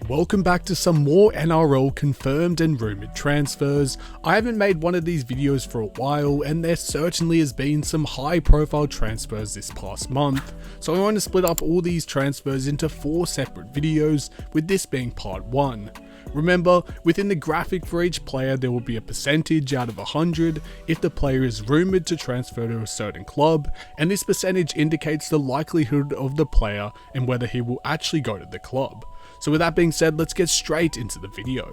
Welcome back to some more NRL confirmed and rumoured transfers. I haven't made one of these videos for a while, and there certainly has been some high profile transfers this past month, so I want to split up all these transfers into 4 separate videos, with this being part 1. Remember, within the graphic for each player there will be a percentage out of 100 if the player is rumoured to transfer to a certain club, and this percentage indicates the likelihood of the player and whether he will actually go to the club. So with that being said, let's get straight into the video.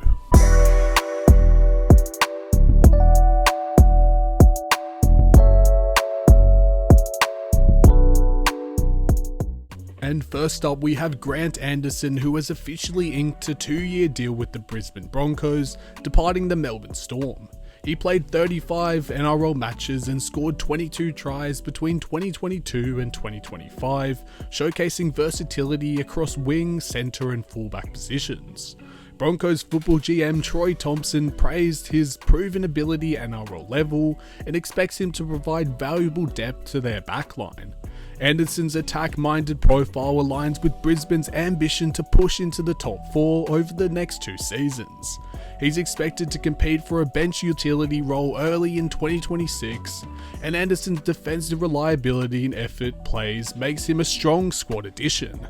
And first up, we have Grant Anderson, who has officially inked a 2-year deal with the Brisbane Broncos, departing the Melbourne Storm. He played 35 NRL matches and scored 22 tries between 2022 and 2025, showcasing versatility across wing, centre and fullback positions. Broncos football GM Troy Thompson praised his proven ability at NRL level and expects him to provide valuable depth to their backline. Anderson's attack-minded profile aligns with Brisbane's ambition to push into the top 4 over the next 2 seasons. He's expected to compete for a bench utility role early in 2026, and Anderson's defensive reliability and effort plays makes him a strong squad addition.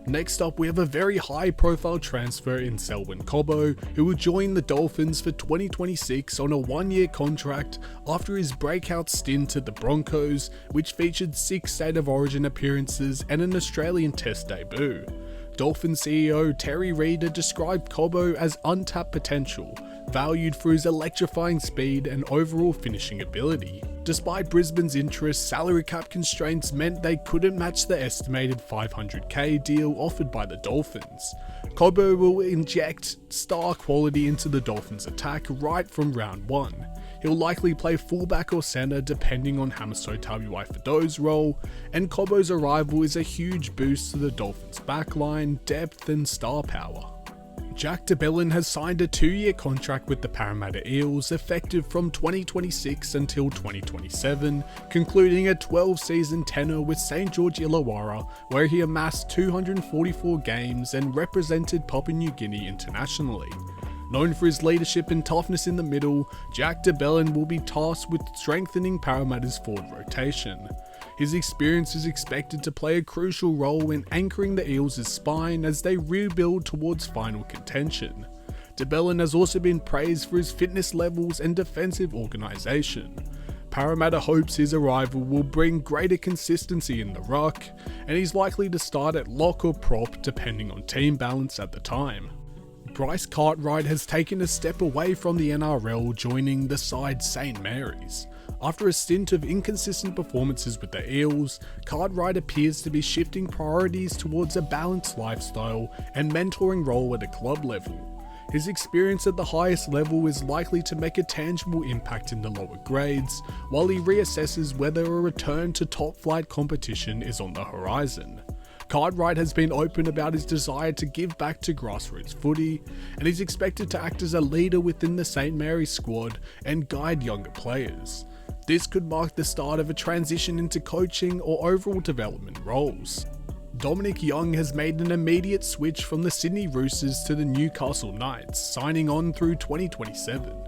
Next up, we have a very high profile transfer in Selvin Cobo, who will join the Dolphins for 2026 on a 1-year contract after his breakout stint at the Broncos, which featured 6 State of Origin appearances and an Australian Test debut. Dolphins CEO Terry Reader described Cobo as untapped potential, valued for his electrifying speed and overall finishing ability. Despite Brisbane's interest, salary cap constraints meant they couldn't match the estimated $500k deal offered by the Dolphins. Cobo will inject star quality into the Dolphins' attack right from round 1. He'll likely play fullback or centre depending on Hamiso Tabuai-Fido's role, and Cobo's arrival is a huge boost to the Dolphins' backline, depth and star power. Jack Belin has signed a 2-year contract with the Parramatta Eels effective from 2026 until 2027, concluding a 12-season tenure with St George Illawarra, where he amassed 244 games and represented Papua New Guinea internationally. Known for his leadership and toughness in the middle, Jack Belin will be tasked with strengthening Parramatta's forward rotation. His experience is expected to play a crucial role in anchoring the Eels' spine as they rebuild towards final contention. Belin has also been praised for his fitness levels and defensive organisation. Parramatta hopes his arrival will bring greater consistency in the ruck, and he's likely to start at lock or prop depending on team balance at the time. Bryce Cartwright has taken a step away from the NRL, joining the side St Mary's. After a stint of inconsistent performances with the Eels, Cartwright appears to be shifting priorities towards a balanced lifestyle and mentoring role at a club level. His experience at the highest level is likely to make a tangible impact in the lower grades, while he reassesses whether a return to top-flight competition is on the horizon. Cartwright has been open about his desire to give back to grassroots footy, and is expected to act as a leader within the St Mary's squad and guide younger players. This could mark the start of a transition into coaching or overall development roles. Dominic Young has made an immediate switch from the Sydney Roosters to the Newcastle Knights, signing on through 2027.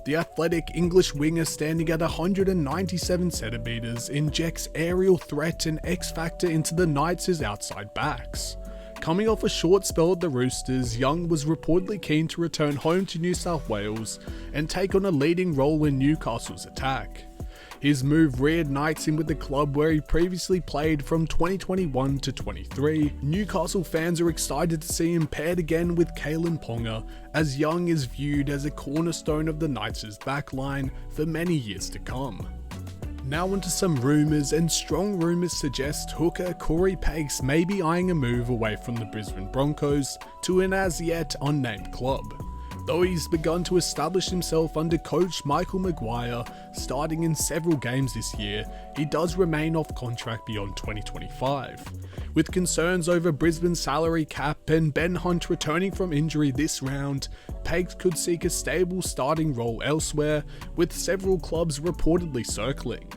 The athletic English winger, standing at 197 centimetres, injects aerial threat and X-factor into the Knights' outside backs. Coming off a short spell at the Roosters, Young was reportedly keen to return home to New South Wales and take on a leading role in Newcastle's attack. His move reignites him with the club where he previously played from 2021 to 23. Newcastle fans are excited to see him paired again with Kalen Ponga, as Young is viewed as a cornerstone of the Knights' backline for many years to come. Now onto some rumours, and strong rumours suggest hooker Cory Paterson may be eyeing a move away from the Brisbane Broncos to an as yet unnamed club. Though he's begun to establish himself under coach Michael Maguire, starting in several games this year, he does remain off contract beyond 2025. With concerns over Brisbane's salary cap and Ben Hunt returning from injury this round, Pags could seek a stable starting role elsewhere, with several clubs reportedly circling.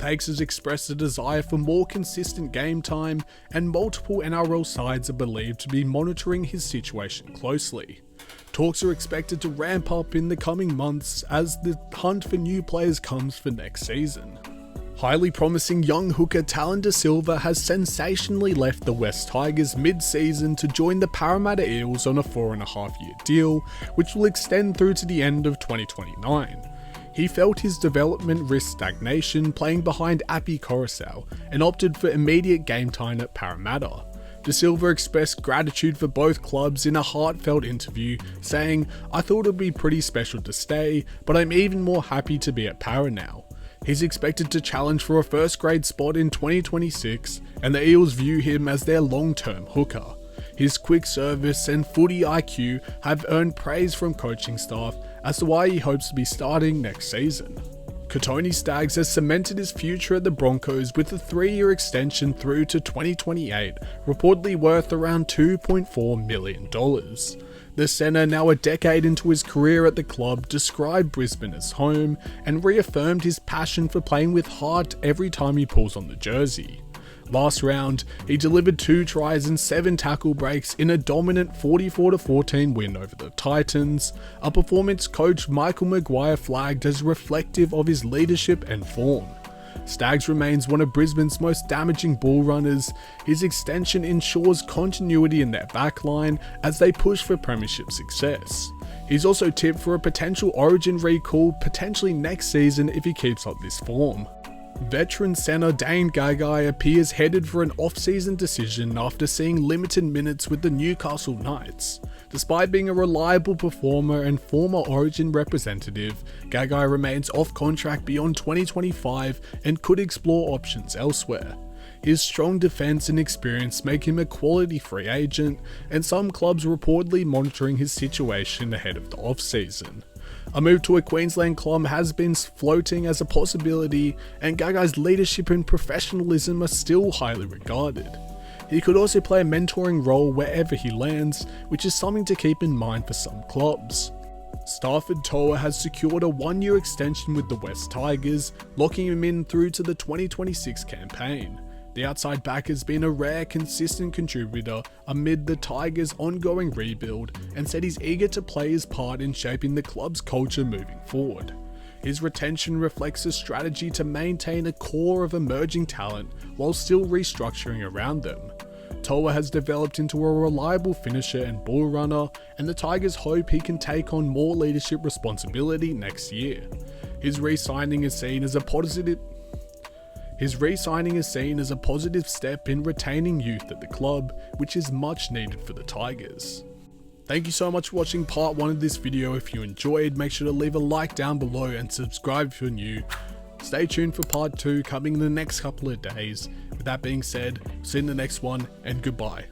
Pags has expressed a desire for more consistent game time, and multiple NRL sides are believed to be monitoring his situation closely. Talks are expected to ramp up in the coming months as the hunt for new players comes for next season. Highly promising young hooker Talon Da Silva has sensationally left the West Tigers mid-season to join the Parramatta Eels on a 4.5-year deal, which will extend through to the end of 2029. He felt his development risked stagnation playing behind Api Coruscant and opted for immediate game time at Parramatta. Da Silva expressed gratitude for both clubs in a heartfelt interview, saying, "I thought it would be pretty special to stay, but I'm even more happy to be at Parra now." He's expected to challenge for a first grade spot in 2026, and the Eels view him as their long-term hooker. His quick service and footy IQ have earned praise from coaching staff as to why he hopes to be starting next season. Katoni Stags has cemented his future at the Broncos with a 3-year extension through to 2028, reportedly worth around $2.4 million. The centre, now a decade into his career at the club, described Brisbane as home and reaffirmed his passion for playing with heart every time he pulls on the jersey. Last round, he delivered 2 tries and 7 tackle breaks in a dominant 44-14 win over the Titans, a performance coach Michael Maguire flagged as reflective of his leadership and form. Stags remains one of Brisbane's most damaging ball runners. His extension ensures continuity in their backline as they push for premiership success. He's also tipped for a potential Origin recall potentially next season if he keeps up this form. Veteran centre Dane Gagai appears headed for an off-season decision after seeing limited minutes with the Newcastle Knights. Despite being a reliable performer and former Origin representative, Gagai remains off contract beyond 2025 and could explore options elsewhere. His strong defence and experience make him a quality free agent, and some clubs reportedly monitoring his situation ahead of the off-season. A move to a Queensland club has been floating as a possibility, and Gagai's leadership and professionalism are still highly regarded. He could also play a mentoring role wherever he lands, which is something to keep in mind for some clubs. Stafford Toa has secured a 1-year extension with the West Tigers, locking him in through to the 2026 campaign. The outside back has been a rare, consistent contributor amid the Tigers' ongoing rebuild and said he's eager to play his part in shaping the club's culture moving forward. His retention reflects a strategy to maintain a core of emerging talent while still restructuring around them. Toa has developed into a reliable finisher and ball runner, and the Tigers hope he can take on more leadership responsibility next year. His re-signing is seen as a positive step in retaining youth at the club, which is much needed for the Tigers. Thank you so much for watching part 1 of this video. If you enjoyed, make sure to leave a like down below and subscribe if you're new. Stay tuned for part 2 coming in the next couple of days. With that being said, see you in the next one, and goodbye.